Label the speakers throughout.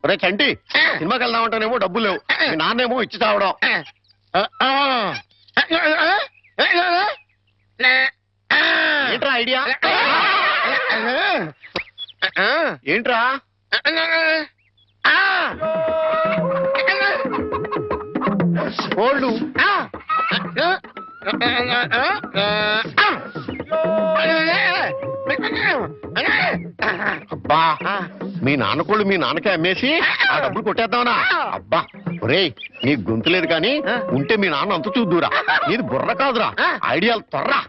Speaker 1: ఒరే చంటి సినిమాకి వెళ్దామంటేనేమో డబ్బులు లేవు, మీ నాన్నేమో ఇచ్చి చావడం. ఏంట్రా ఐడియా? ఏంట్రా కోళ్ళు? అబ్బా మీ నాన్న కోళ్ళు మీ నాన్నకే అమ్మేసి ఆ డబ్బులు కొట్టేద్దామనా? అబ్బా ఒరే నీ గొంతు లేదు కానీ ఉంటే మీ నాన్న అంత చూద్దురా. నీది బుర్ర కాదురా, ఐడియాలు తొర్రా.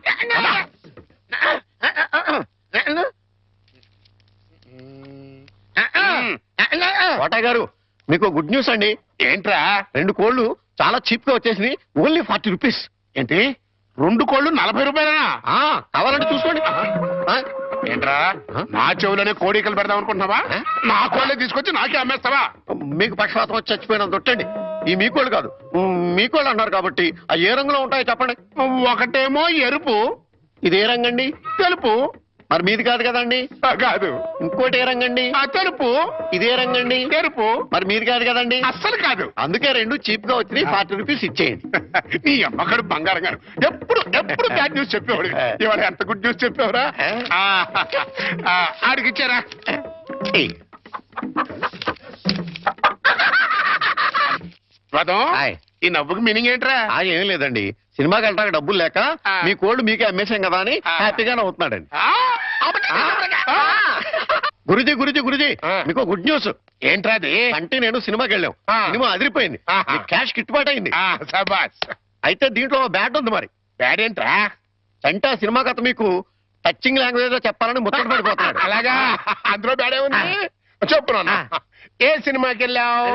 Speaker 1: కోటయ్య గారు మీకు గుడ్ న్యూస్ అండి.
Speaker 2: ఏంట్రా?
Speaker 1: 2 కోళ్ళు చాలా చీప్ గా వచ్చేసి ఓన్లీ 40 రూపీస్.
Speaker 2: ఏంటి 2 కోళ్ళు 40 రూపాయలనా?
Speaker 1: కావాలంటే చూసుకోండి.
Speaker 2: ఏంట్రా నా చెవులోనే కోడికలు పెడదాం అనుకుంటున్నావా? నా కోళ్ళే తీసుకొచ్చి నాకే అమ్మేస్తావా?
Speaker 1: మీకు పక్షపాతం వచ్చి చచ్చిపోయినంత తొట్టండి. ఈ మీ కోళ్ళు కాదు, మీ కోళ్ళు అన్నారు కాబట్టి ఆ ఏ రంగులో ఉంటాయో చెప్పండి.
Speaker 2: ఒకటేమో ఎరుపు.
Speaker 1: ఇది ఏ రంగండి?
Speaker 2: తెలుపు.
Speaker 1: మరి మీది కాదు కదండి.
Speaker 2: కాదు.
Speaker 1: ఇంకోటి ఏ రంగండి?
Speaker 2: తెలుపు.
Speaker 1: ఇదే రంగండి?
Speaker 2: ఎరుపు.
Speaker 1: మరి మీది కాదు కదండి.
Speaker 2: అస్సలు కాదు.
Speaker 1: అందుకే 2 చీప్ గా వచ్చినాయి, 40 రూపీస్ ఇచ్చేయండి.
Speaker 2: నీ అమ్మగారు బంగారం గారు ఎప్పుడు ఎప్పుడు బ్యాడ్ న్యూస్ చెప్పేవాడు. ఇవాళ ఎంత గుడ్ న్యూస్ చెప్పేవరా? ఆడికిచ్చారా? రథం ఈ నవ్వుకి మీనింగ్ ఏంట్రా?
Speaker 1: ఏం లేదండి, సినిమాకి వెళ్ళడానికి డబ్బులు లేక మీ కోళ్ళు మీకే అమ్మేశాం కదా అని హ్యాపీగానే అవుతున్నాడండి. గురుజీ గురుజీ గురుజీ మీకు గుడ్ న్యూస్.
Speaker 2: ఏంట్రా అది?
Speaker 1: అంటే నేను సినిమాకి వెళ్ళాం, సినిమా అదిరిపోయింది, క్యాష్ గిట్టుబాటు అయింది. అయితే దీంట్లో బ్యాడ్ ఉంది. మరి
Speaker 2: బ్యాడ్ ఏంట్రా?
Speaker 1: అంటే ఆ సినిమా కథ మీకు టచింగ్ లాంగ్వేజ్ లో చెప్పాలని ముచ్చట పడిపోతున్నాడు.
Speaker 2: అలాగా? అందులో బ్యాడే ఉంది. చెప్పు నాన్న, ఏ సినిమాకి వెళ్ళావు?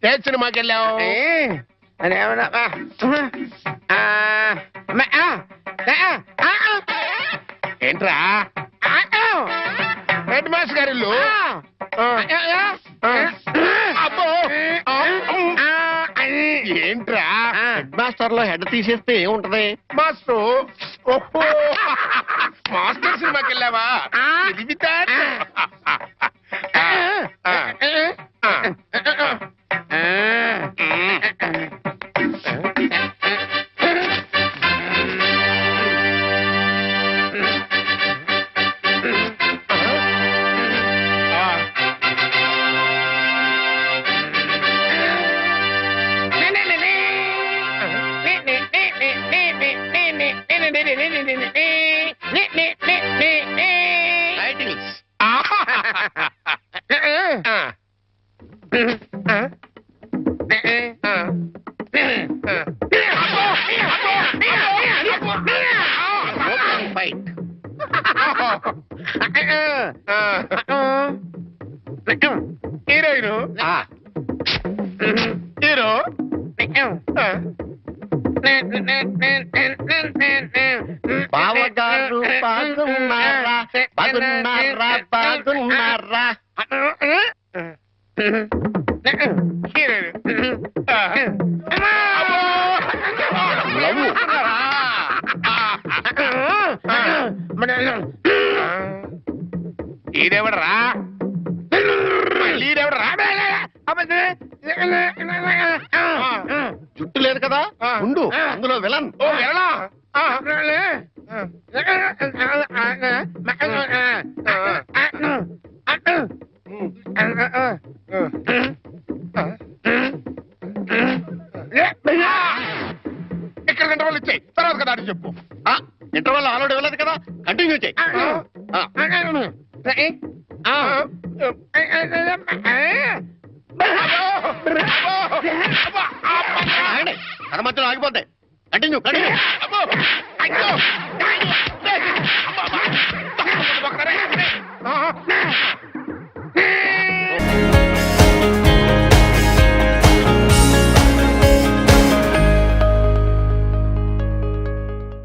Speaker 2: ఏ సినిమాకి వెళ్ళావు? ఏంట్రా? హెడ్ మాస్టర్ గారి ఇల్లు. అబ్బో ఏంట్రా?
Speaker 1: హెడ్ మాస్టర్ లో హెడ్ తీసేస్తే ఏముంటది?
Speaker 2: మాస్టర్. ఓహో మాస్టర్ సినిమాకి వెళ్ళావా? ఇది హీరోయిన్ హీరో
Speaker 1: బావగారు బాగున్నారా? బాగున్నారా? బాగున్నారా?
Speaker 2: ఈడెవడరా? ఈడెవడరా?
Speaker 1: జుట్టు లేదు కదా ఉండు, అందులో విలన్.
Speaker 2: ఓ విలనా? ఇక్కడ గంట వాళ్ళు ఇచ్చాయి, తర్వాత కదా అని చెప్పు.
Speaker 1: ఇంటర్వల్ ఆల్రెడీ వెళ్ళదు కదా, కంటిన్యూ చేయి.